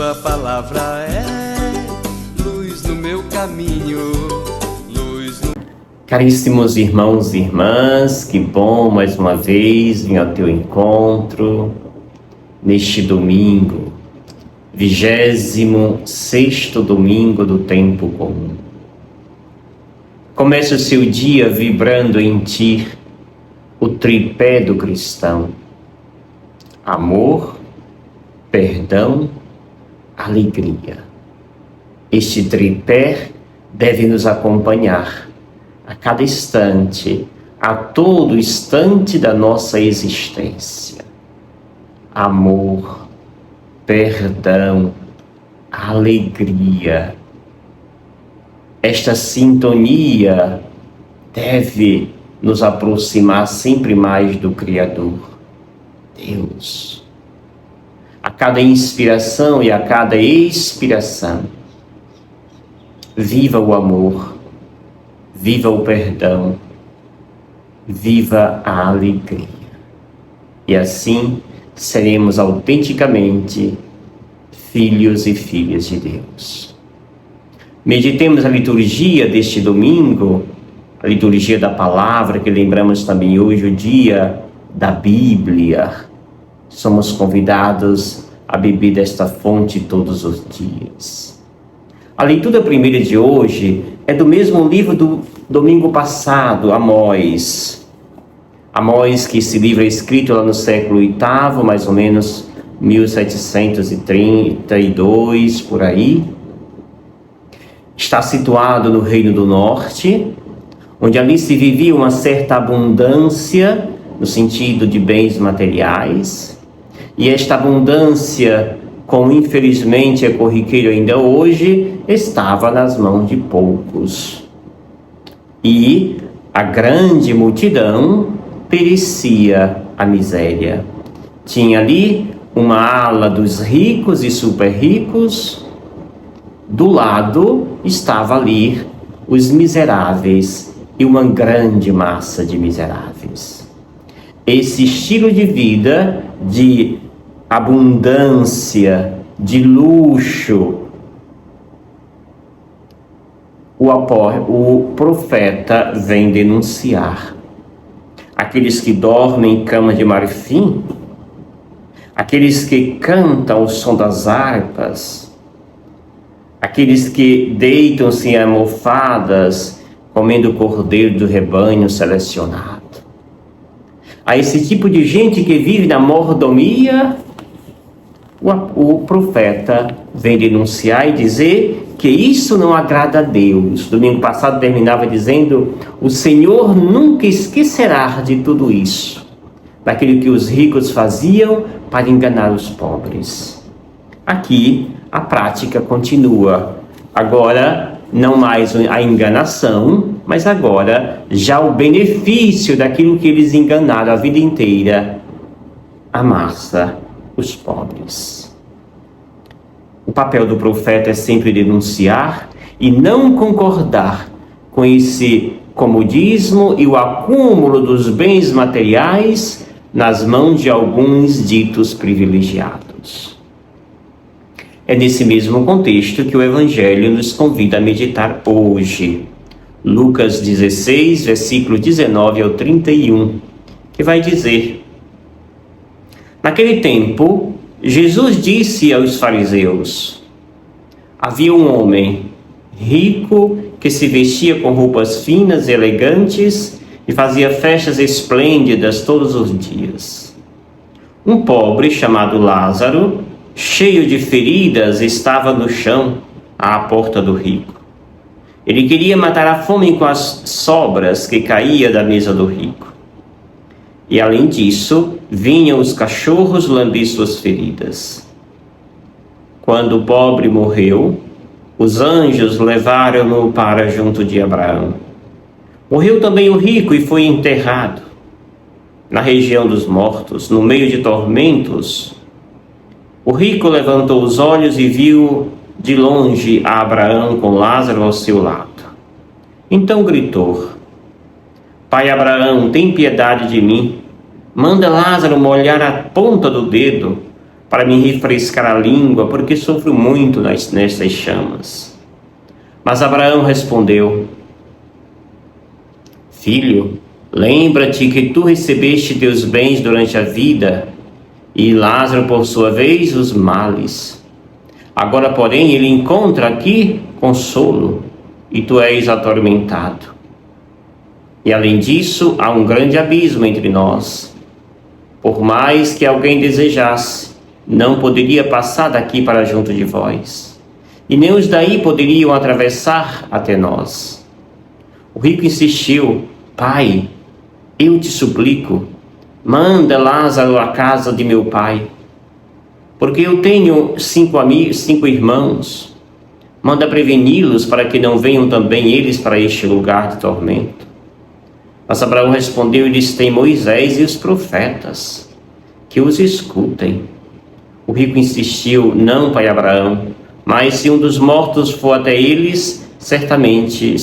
Tua palavra é luz no meu caminho, luz no... Caríssimos irmãos e irmãs, que bom mais uma vez vir ao teu encontro neste domingo, 26º domingo do tempo comum. Comece o seu dia vibrando em ti o tripé do cristão: amor, perdão, alegria. Este tripé deve nos acompanhar a cada instante, a todo instante da nossa existência. Amor, perdão, alegria. Esta sintonia deve nos aproximar sempre mais do Criador, Deus. A cada inspiração e a cada expiração, viva o amor, viva o perdão, viva a alegria. E assim seremos autenticamente filhos e filhas de Deus. Meditemos a liturgia deste domingo, a liturgia da palavra, que lembramos também hoje o dia da Bíblia. Somos convidados a beber desta fonte todos os dias. A leitura primeira de hoje é do mesmo livro do domingo passado, Amós. Amós, que esse livro é escrito lá no século VIII, mais ou menos 1732, por aí. Está situado no Reino do Norte, onde ali se vivia uma certa abundância, no sentido de bens materiais. E esta abundância, como infelizmente é corriqueiro ainda hoje, estava nas mãos de poucos. E a grande multidão perecia a miséria. Tinha ali uma ala dos ricos e super ricos, do lado estava ali os miseráveis e uma grande massa de miseráveis. Esse estilo de vida de abundância, de luxo, o profeta vem denunciar. Aqueles que dormem em cama de marfim, aqueles que cantam ao som das harpas, aqueles que deitam-se em almofadas, comendo o cordeiro do rebanho selecionado. A esse tipo de gente que vive na mordomia, o profeta vem denunciar e dizer que isso não agrada a Deus. Domingo passado terminava dizendo: o Senhor nunca esquecerá de tudo isso, daquilo que os ricos faziam para enganar os pobres. Aqui a prática continua. Agora não mais a enganação, mas agora já o benefício daquilo que eles enganaram a vida inteira, a massa, os pobres. O papel do profeta é sempre denunciar e não concordar com esse comodismo e o acúmulo dos bens materiais nas mãos de alguns ditos privilegiados. É nesse mesmo contexto que o Evangelho nos convida a meditar hoje. Lucas 16, versículo 19 ao 31, que vai dizer: naquele tempo, Jesus disse aos fariseus: havia um homem rico que se vestia com roupas finas e elegantes e fazia festas esplêndidas todos os dias. Um pobre chamado Lázaro, cheio de feridas, estava no chão à porta do rico. Ele queria matar a fome com as sobras que caía da mesa do rico. E além disso, vinham os cachorros lamber suas feridas. Quando o pobre morreu, os anjos levaram-no para junto de Abraão. Morreu também o rico e foi enterrado na região dos mortos, no meio de tormentos. O rico levantou os olhos e viu de longe a Abraão com Lázaro ao seu lado. Então gritou: Pai Abraão, tem piedade de mim. Manda Lázaro molhar a ponta do dedo para me refrescar a língua, porque sofro muito nestas chamas. Mas Abraão respondeu: Filho, lembra-te que tu recebeste teus bens durante a vida, e Lázaro, por sua vez, os males. Agora, porém, ele encontra aqui consolo, e tu és atormentado. E além disso, há um grande abismo entre nós. Por mais que alguém desejasse, não poderia passar daqui para junto de vós, e nem os daí poderiam atravessar até nós. O rico insistiu: Pai, eu te suplico, manda Lázaro à casa de meu pai, porque eu tenho 5 irmãos. Manda preveni-los para que não venham também eles para este lugar de tormento. Mas Abraão respondeu e disse: Tem Moisés e os profetas, que os escutem. O rico insistiu: Não, pai Abraão, mas se um dos mortos for até eles, certamente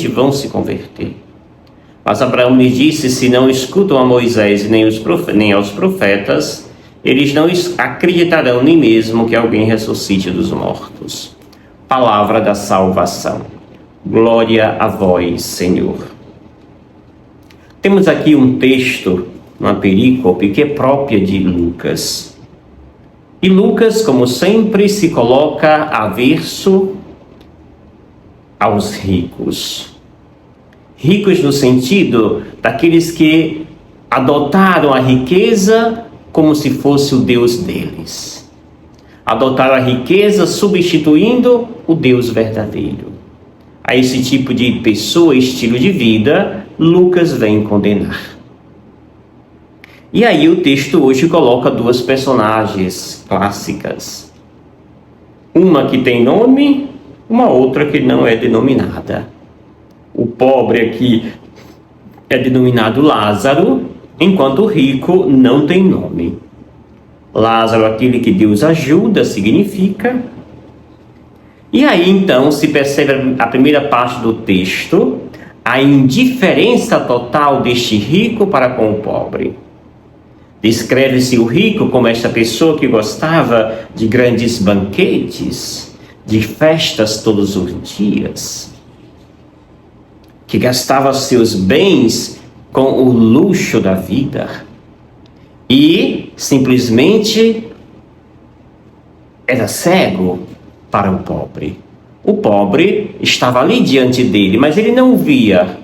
vão se converter. Mas Abraão lhe disse: Se não escutam a Moisés nem aos profetas, eles não acreditarão nem mesmo que alguém ressuscite dos mortos. Palavra da salvação. Glória a vós, Senhor. Temos aqui um texto, uma perícope, que é própria de Lucas. E Lucas, como sempre, se coloca averso aos ricos. Ricos no sentido daqueles que adotaram a riqueza como se fosse o Deus deles. Adotaram a riqueza substituindo o Deus verdadeiro. A esse tipo de pessoa, estilo de vida, Lucas vem condenar. E aí o texto hoje coloca 2 personagens clássicas. Uma que tem nome, uma outra que não é denominada. O pobre aqui é denominado Lázaro, enquanto o rico não tem nome. Lázaro, aquele que Deus ajuda, significa. E aí então se percebe a primeira parte do texto, a indiferença total deste rico para com o pobre. Descreve-se o rico como esta pessoa que gostava de grandes banquetes, de festas todos os dias, que gastava seus bens com o luxo da vida e simplesmente era cego para o pobre. O pobre estava ali diante dele, mas ele não via,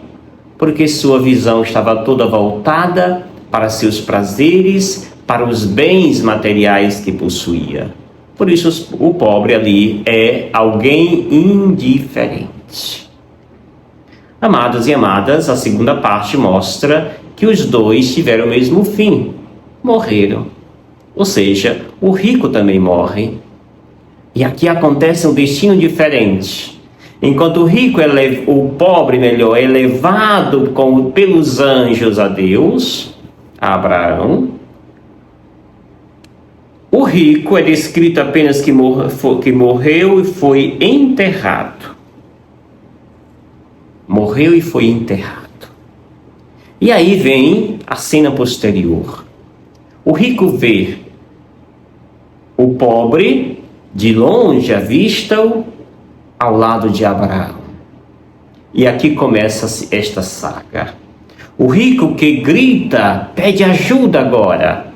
porque sua visão estava toda voltada para seus prazeres, para os bens materiais que possuía. Por isso o pobre ali é alguém indiferente. Amados e amadas, a segunda parte mostra que os dois tiveram o mesmo fim, morreram. Ou seja, o rico também morre. E aqui acontece um destino diferente. Enquanto o rico, o pobre melhor, é levado pelos anjos a Deus, a Abraão, o rico é descrito apenas que morreu e foi enterrado. Morreu e foi enterrado. E aí vem a cena posterior. O rico vê o pobre de longe, avista-o ao lado de Abraão. E aqui começa esta saga. O rico que grita, pede ajuda agora.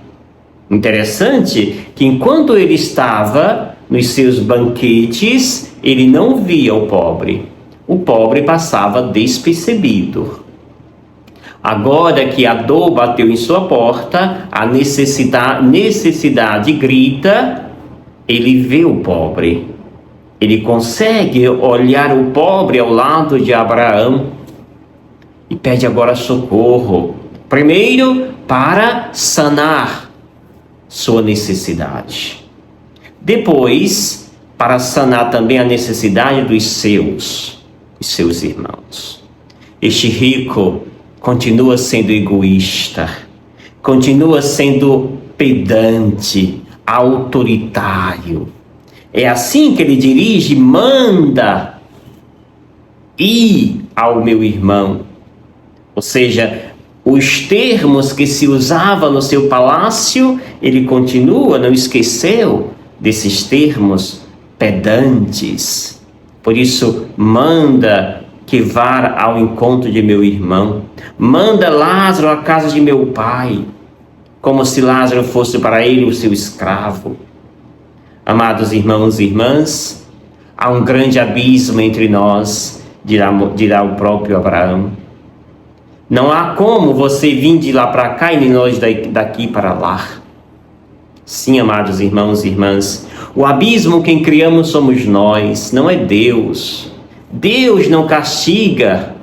Interessante que enquanto ele estava nos seus banquetes, ele não via o pobre. O pobre passava despercebido. Agora que a dor bateu em sua porta, a necessidade grita, ele vê o pobre. Ele consegue olhar o pobre ao lado de Abraão e pede agora socorro. Primeiro, para sanar sua necessidade. Depois, para sanar também a necessidade dos seus irmãos. Este rico continua sendo egoísta, continua sendo pedante, autoritário. É assim que ele dirige, manda ir ao meu irmão. Ou seja, os termos que se usava no seu palácio, ele continua, não esqueceu desses termos pedantes. Por isso, manda que vá ao encontro de meu irmão, manda Lázaro à casa de meu pai, como se Lázaro fosse para ele o seu escravo. Amados irmãos e irmãs, há um grande abismo entre nós, dirá o próprio Abraão. Não há como você vir de lá para cá e nem nós daqui para lá. Sim, amados irmãos e irmãs, o abismo quem criamos somos nós, não é Deus. Deus não castiga,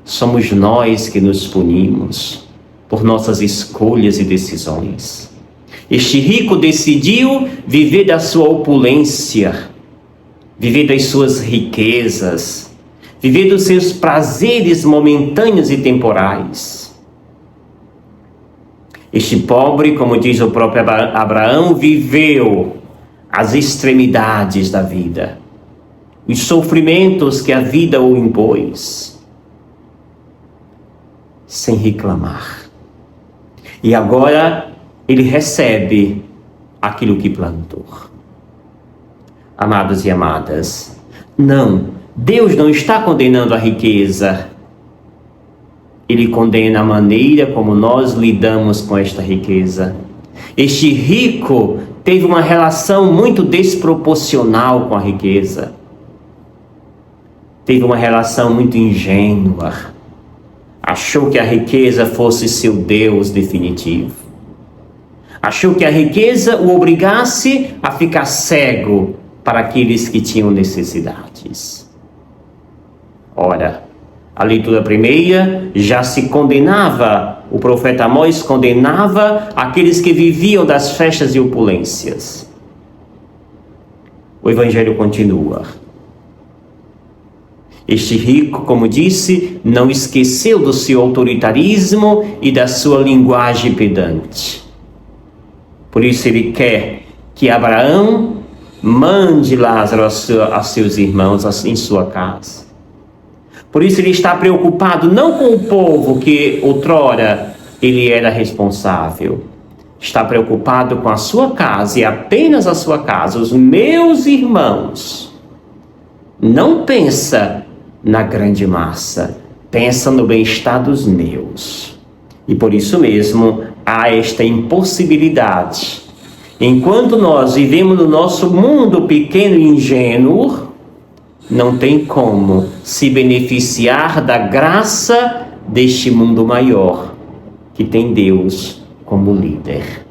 somos nós que nos punimos por nossas escolhas e decisões. Este rico decidiu viver da sua opulência, viver das suas riquezas, viver dos seus prazeres momentâneos e temporais. Este pobre, como diz o próprio Abraão, viveu as extremidades da vida, os sofrimentos que a vida o impôs, sem reclamar. E agora ele recebe aquilo que plantou. Amados e amadas, Deus não está condenando a riqueza. Ele condena a maneira como nós lidamos com esta riqueza. Este rico teve uma relação muito desproporcional com a riqueza. Teve uma relação muito ingênua. Achou que a riqueza fosse seu Deus definitivo. Achou que a riqueza o obrigasse a ficar cego para aqueles que tinham necessidades. Ora, a leitura primeira já se condenava, o profeta Amós condenava aqueles que viviam das festas e opulências. O evangelho continua. Este rico, como disse, não esqueceu do seu autoritarismo e da sua linguagem pedante. Por isso ele quer que Abraão mande Lázaro a seus irmãos em sua casa. Por isso ele está preocupado não com o povo que outrora ele era responsável. Está preocupado com a sua casa e apenas a sua casa, os meus irmãos. Não pensa na grande massa, pensa no bem-estar dos meus. E por isso mesmo há esta impossibilidade. Enquanto nós vivemos no nosso mundo pequeno e ingênuo, não tem como se beneficiar da graça deste mundo maior, que tem Deus como líder.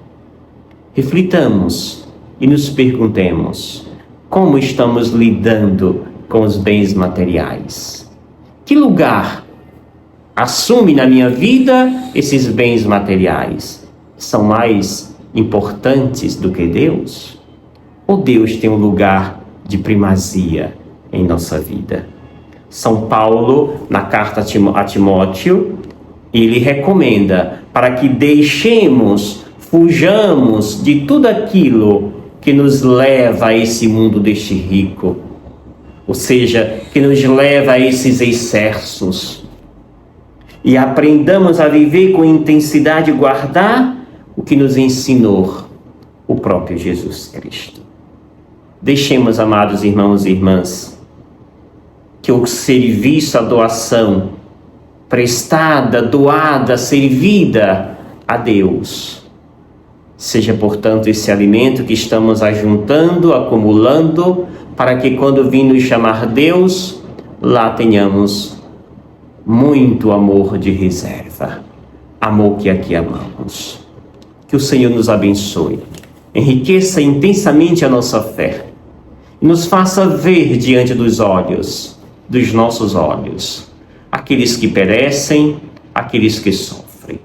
Reflitamos e nos perguntemos, como estamos lidando com os bens materiais? Que lugar assume na minha vida esses bens materiais? São mais importantes do que Deus? Ou Deus tem um lugar de primazia em nossa vida? São Paulo, na carta a Timóteo, ele recomenda para que fujamos de tudo aquilo que nos leva a esse mundo deste rico, ou seja, que nos leva a esses excessos, e aprendamos a viver com intensidade e guardar o que nos ensinou o próprio Jesus Cristo. Deixemos, amados irmãos e irmãs, que o serviço, a doação prestada, doada, servida a Deus, seja, portanto, esse alimento que estamos ajuntando, acumulando, para que quando vir nos chamar Deus, lá tenhamos muito amor de reserva, amor que aqui amamos. Que o Senhor nos abençoe, enriqueça intensamente a nossa fé, e nos faça ver diante dos nossos olhos, aqueles que perecem, aqueles que sofrem.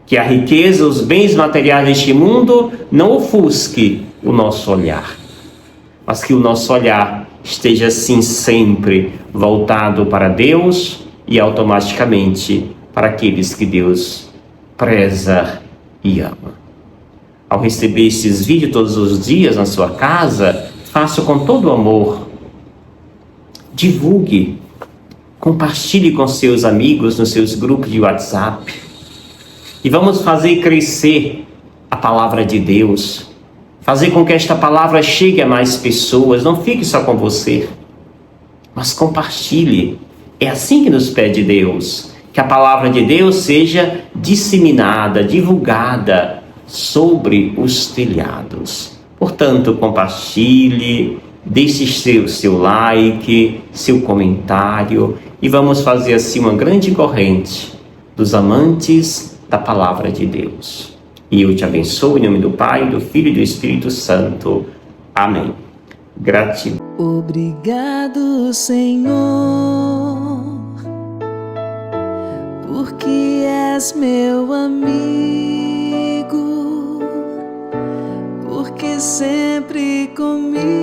Que a riqueza, os bens materiais deste mundo não ofusque o nosso olhar, mas que o nosso olhar esteja assim sempre voltado para Deus e automaticamente para aqueles que Deus preza e ama. Ao receber estes vídeos todos os dias na sua casa, faça com todo amor. Divulgue, compartilhe com seus amigos nos seus grupos de WhatsApp. E vamos fazer crescer a palavra de Deus, fazer com que esta palavra chegue a mais pessoas. Não fique só com você, mas compartilhe. É assim que nos pede Deus, que a palavra de Deus seja disseminada, divulgada sobre os telhados. Portanto, compartilhe, deixe seu like, seu comentário, e vamos fazer assim uma grande corrente dos amantes da palavra de Deus. E eu te abençoo em nome do Pai, do Filho e do Espírito Santo. Amém. Gratidão. Obrigado, Senhor, porque és meu amigo, porque sempre comigo